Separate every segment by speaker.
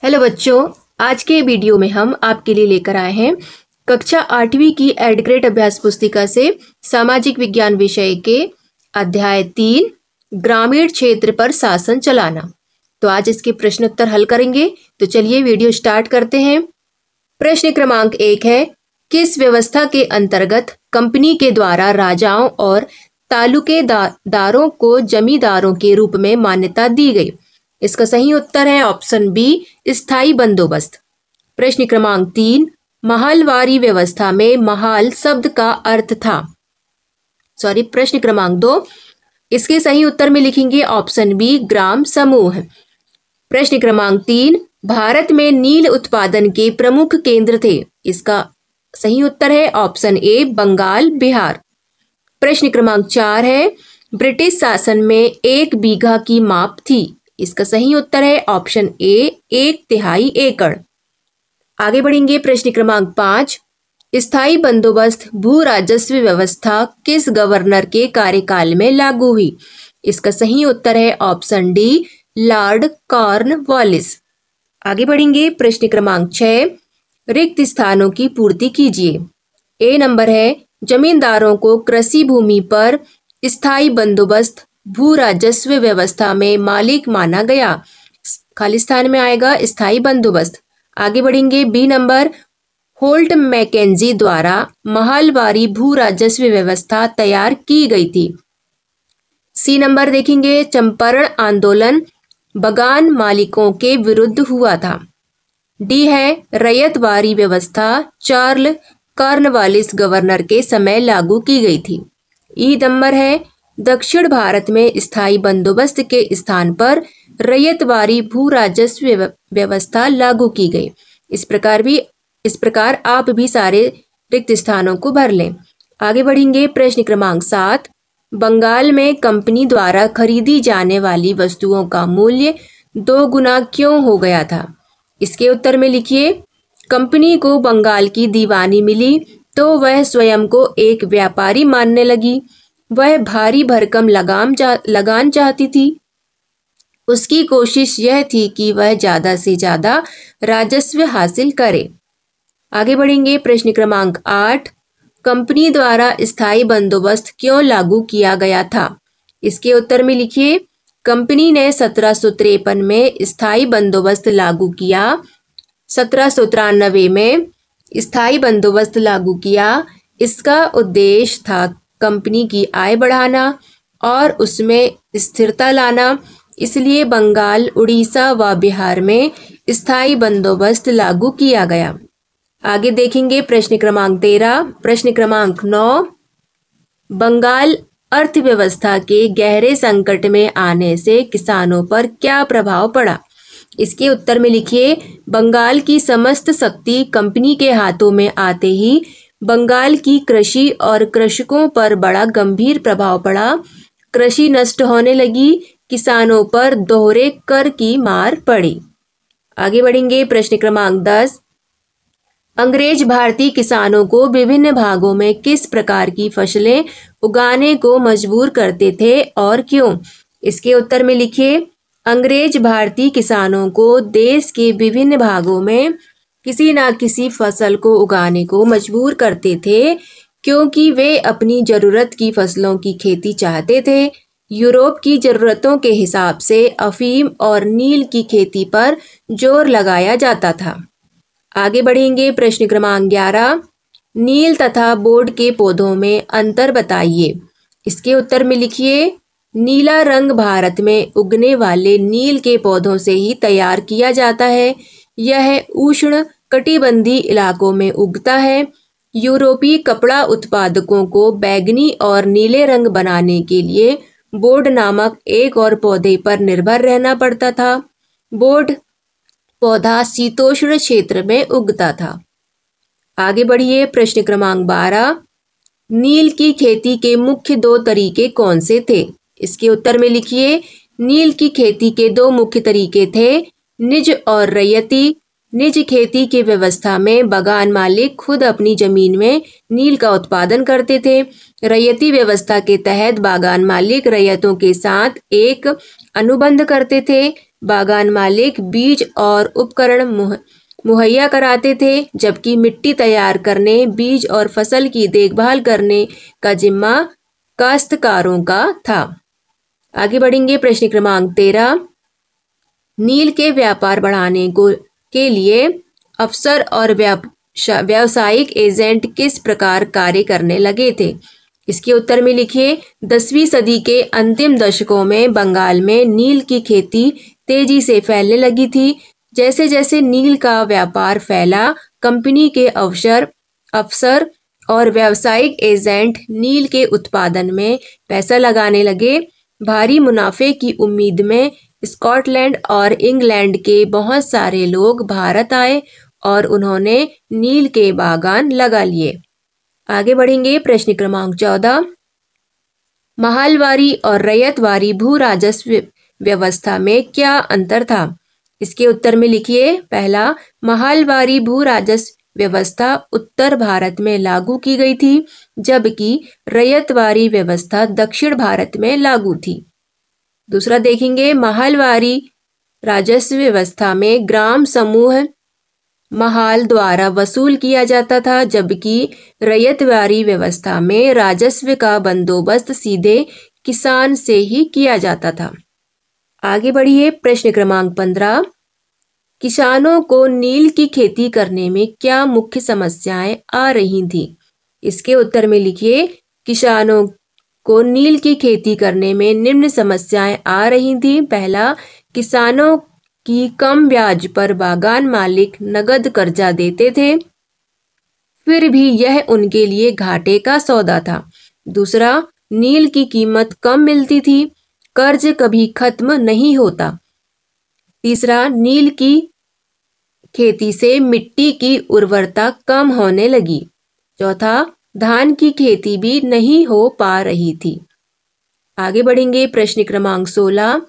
Speaker 1: Hello बच्चों, आज के वीडियो में हम आपके लिए लेकर आए हैं कक्षा 8वीं की एड ग्रेड अभ्यास पुस्तिका से सामाजिक विज्ञान विषय के अध्याय 3 ग्रामीण क्षेत्र पर शासन चलाना। तो आज इसके प्रश्न उत्तर हल करेंगे। तो चलिए वीडियो स्टार्ट करते हैं। प्रश्न क्रमांक 1 है, किस व्यवस्था के अंतर्गत कंपनी के द्वारा राजाओं और तालुकेदारों को जमींदारों के रूप में मान्यता दी गई? इसका सही उत्तर है ऑप्शन बी, स्थायी बंदोबस्त। प्रश्न क्रमांक 3, महालवारी व्यवस्था में महाल शब्द का अर्थ था। प्रश्न क्रमांक 2, इसके सही उत्तर में लिखेंगे ऑप्शन बी, ग्राम समूह। प्रश्न क्रमांक 3, भारत में नील उत्पादन के प्रमुख केंद्र थे। इसका सही उत्तर है ऑप्शन ए, बंगाल, बिहार। प्रश्न क्रमांक 4 है, ब्रिटिश शासन में 1 बीघा की माप थी। इसका सही उत्तर है ऑप्शन ए, 1/3 एकड़। आगे बढ़ेंगे। प्रश्न क्रमांक 5, स्थायी बंदोबस्त भू राजस्व व्यवस्था किस गवर्नर के कार्यकाल में लागू हुई? इसका सही उत्तर है ऑप्शन डी, लॉर्ड कॉर्नवालिस। आगे बढ़ेंगे। प्रश्न क्रमांक 6, रिक्त स्थानों की पूर्ति कीजिए। ए नंबर है, जमींदारों को कृषि भूमि पर स्थायी बंदोबस्त भू राजस्व व्यवस्था में मालिक माना गया। खाली स्थान में आएगा स्थायी बंदोबस्त। आगे बढ़ेंगे। बी नंबर, होल्ट मैकेंजी द्वारा महालवारी भू राजस्व व्यवस्था तैयार की गई थी। सी नंबर देखेंगे, चंपारण आंदोलन बगान मालिकों के विरुद्ध हुआ था। डी है, रैयतवारी व्यवस्था चार्ल कॉर्नवालिस गवर्नर के समय लागू की गई थी। ई नंबर है, दक्षिण भारत में स्थायी बंदोबस्त के स्थान पर रैयतवारी भू राजस्व व्यवस्था लागू की गई। इस प्रकार आप भी सारे रिक्त स्थानों को भर लें। आगे बढ़ेंगे। प्रश्न क्रमांक 7, बंगाल में कंपनी द्वारा खरीदी जाने वाली वस्तुओं का मूल्य 2 गुना क्यों हो गया था? इसके उत्तर में लिखिए, कंपनी को बंगाल की दीवानी मिली तो वह स्वयं को एक व्यापारी मानने लगी। वह भारी भरकम लगान चाहती थी। उसकी कोशिश यह थी कि वह ज्यादा से ज्यादा राजस्व हासिल करे। आगे बढ़ेंगे। प्रश्न क्रमांक 8, कंपनी द्वारा स्थायी बंदोबस्त क्यों लागू किया गया था? इसके उत्तर में लिखिए, कंपनी ने 1753 में स्थायी बंदोबस्त लागू किया। 1793 में स्थायी बंदोबस्त लागू किया। इसका उद्देश्य था कंपनी की आय बढ़ाना और उसमें स्थिरता लाना। इसलिए बंगाल, उड़ीसा व बिहार में स्थायी बंदोबस्त लागू किया गया। आगे देखेंगे। प्रश्न क्रमांक 13। प्रश्न क्रमांक 9, बंगाल अर्थव्यवस्था के गहरे संकट में आने से किसानों पर क्या प्रभाव पड़ा? इसके उत्तर में लिखिए, बंगाल की समस्त शक्ति कंपनी के हाथों में आते ही बंगाल की कृषि और कृषकों पर बड़ा गंभीर प्रभाव पड़ा। कृषि नष्ट होने लगी। किसानों पर दोहरे कर की मार पड़ी। आगे बढ़ेंगे। प्रश्न क्रमांक 10, अंग्रेज भारतीय किसानों को विभिन्न भागों में किस प्रकार की फसलें उगाने को मजबूर करते थे और क्यों? इसके उत्तर में लिखिए, अंग्रेज भारतीय किसानों को देश के विभिन्न भागों में किसी न किसी फसल को उगाने को मजबूर करते थे, क्योंकि वे अपनी जरूरत की फसलों की खेती चाहते थे। यूरोप की जरूरतों के हिसाब से अफीम और नील की खेती पर जोर लगाया जाता था। आगे बढ़ेंगे। प्रश्न क्रमांक 11, नील तथा बोर्ड के पौधों में अंतर बताइए। इसके उत्तर में लिखिए, नीला रंग भारत में उगने वाले नील के पौधों से ही तैयार किया जाता है। यह उष्ण कटिबंधीय इलाकों में उगता है। यूरोपीय कपड़ा उत्पादकों को बैंगनी और नीले रंग बनाने के लिए बोर्ड नामक एक और पौधे पर निर्भर रहना पड़ता था। बोर्ड पौधा शीतोष्ण क्षेत्र में उगता था। आगे बढ़िए। प्रश्न क्रमांक 12, नील की खेती के मुख्य 2 तरीके कौन से थे? इसके उत्तर में लिखिए, नील की खेती के 2 मुख्य तरीके थे, निज और रैयती। निज खेती की व्यवस्था में बगान मालिक खुद अपनी जमीन में नील का उत्पादन करते थे। रैयती व्यवस्था के तहत बागान मालिक रैयतों के साथ एक अनुबंध करते थे। बागान मालिक बीज और उपकरण मुहैया कराते थे, जबकि मिट्टी तैयार करने, बीज और फसल की देखभाल करने का जिम्मा काश्तकारों का था। आगे बढ़ेंगे। प्रश्न क्रमांक 13। नील के व्यापार बढ़ाने के लिए अफसर और व्यावसायिक एजेंट किस प्रकार कार्य करने लगे थे? इसके उत्तर में लिखिए। 10वीं सदी के अंतिम दशकों में बंगाल में नील की खेती तेजी से फैलने लगी थी। जैसे जैसे नील का व्यापार फैला, कंपनी के अफसर और व्यावसायिक एजेंट नील के उत्पादन में पैसा लगाने लगे। भारी मुनाफे की उम्मीद में स्कॉटलैंड और इंग्लैंड के बहुत सारे लोग भारत आए और उन्होंने नील के बागान लगा लिए। आगे बढ़ेंगे। प्रश्न क्रमांक 14। महलवारी और रैयतवारी भू राजस्व व्यवस्था में क्या अंतर था? इसके उत्तर में लिखिए। पहला, महलवारी भू राजस्व व्यवस्था उत्तर भारत में लागू की गई थी, जबकि रैयतवारी व्यवस्था दक्षिण भारत में लागू थी। दूसरा देखेंगे। महलवारी राजस्व व्यवस्था में ग्राम समूह महाल द्वारा वसूल किया जाता था, जबकि रैयतवारी व्यवस्था में राजस्व का बंदोबस्त सीधे किसान से ही किया जाता था। आगे बढ़िए। प्रश्न क्रमांक 15। किसानों को नील की खेती करने में क्या मुख्य समस्याएं आ रही थी? इसके उत्तर में लिखिए। किसानों को नील की खेती करने में निम्न समस्याएं आ रही थी। पहला, किसानों की कम ब्याज पर बागान मालिक नगद कर्जा देते थे, फिर भी यह उनके लिए घाटे का सौदा था। दूसरा, नील की कीमत कम मिलती थी, कर्ज कभी खत्म नहीं होता। तीसरा, नील की खेती से मिट्टी की उर्वरता कम होने लगी। चौथा, धान की खेती भी नहीं हो पा रही थी। आगे बढ़ेंगे। प्रश्न क्रमांक 16।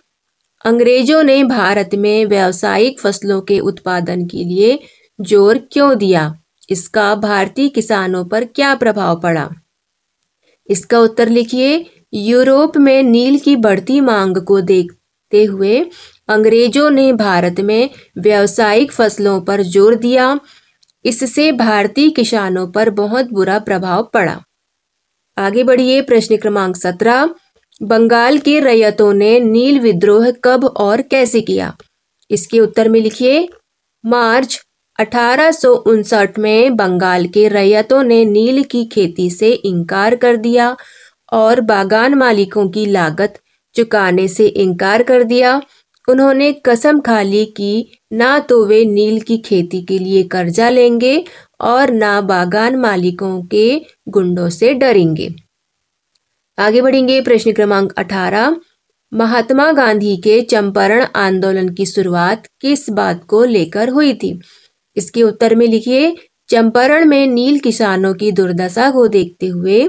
Speaker 1: अंग्रेजों ने भारत में व्यावसायिक फसलों के उत्पादन के लिए जोर क्यों दिया? इसका भारतीय किसानों पर क्या प्रभाव पड़ा? इसका उत्तर लिखिए। यूरोप में नील की बढ़ती मांग को देखते हुए अंग्रेजों ने भारत में व्यावसायिक फसलों पर जोर दिया। इससे भारतीय किसानों पर बहुत बुरा प्रभाव पड़ा। आगे बढ़िए। प्रश्न क्रमांक 17। बंगाल के रैयतों ने नील विद्रोह कब और कैसे किया? इसके उत्तर में लिखिए। मार्च 1859 में बंगाल के रैयतों ने नील की खेती से इनकार कर दिया और बागान मालिकों की लागत चुकाने से इनकार कर दिया। उन्होंने कसम खा ली कि ना तो वे नील की खेती के लिए कर्जा लेंगे और ना बागान मालिकों के गुंडों से डरेंगे। आगे बढ़ेंगे। प्रश्न क्रमांक 18। महात्मा गांधी के चंपारण आंदोलन की शुरुआत किस बात को लेकर हुई थी? इसके उत्तर में लिखिए। चंपारण में नील किसानों की दुर्दशा को देखते हुए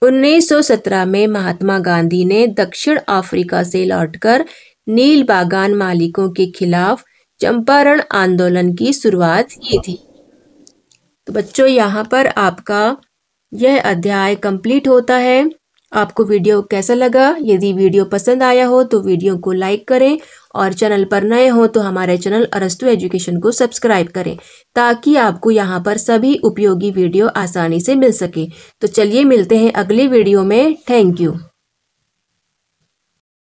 Speaker 1: 1917 में महात्मा गांधी ने दक्षिण अफ्रीका से लौटकर नील बागान मालिकों के खिलाफ चंपारण आंदोलन की शुरुआत की थी। तो बच्चों, यहाँ पर आपका यह अध्याय कंप्लीट होता है। आपको वीडियो कैसा लगा? यदि वीडियो पसंद आया हो तो वीडियो को लाइक करें और चैनल पर नए हो तो हमारे चैनल अरस्तु एजुकेशन को सब्सक्राइब करें, ताकि आपको यहाँ पर सभी उपयोगी वीडियो आसानी से मिल सके। तो चलिए मिलते हैं अगले वीडियो में। Thank you.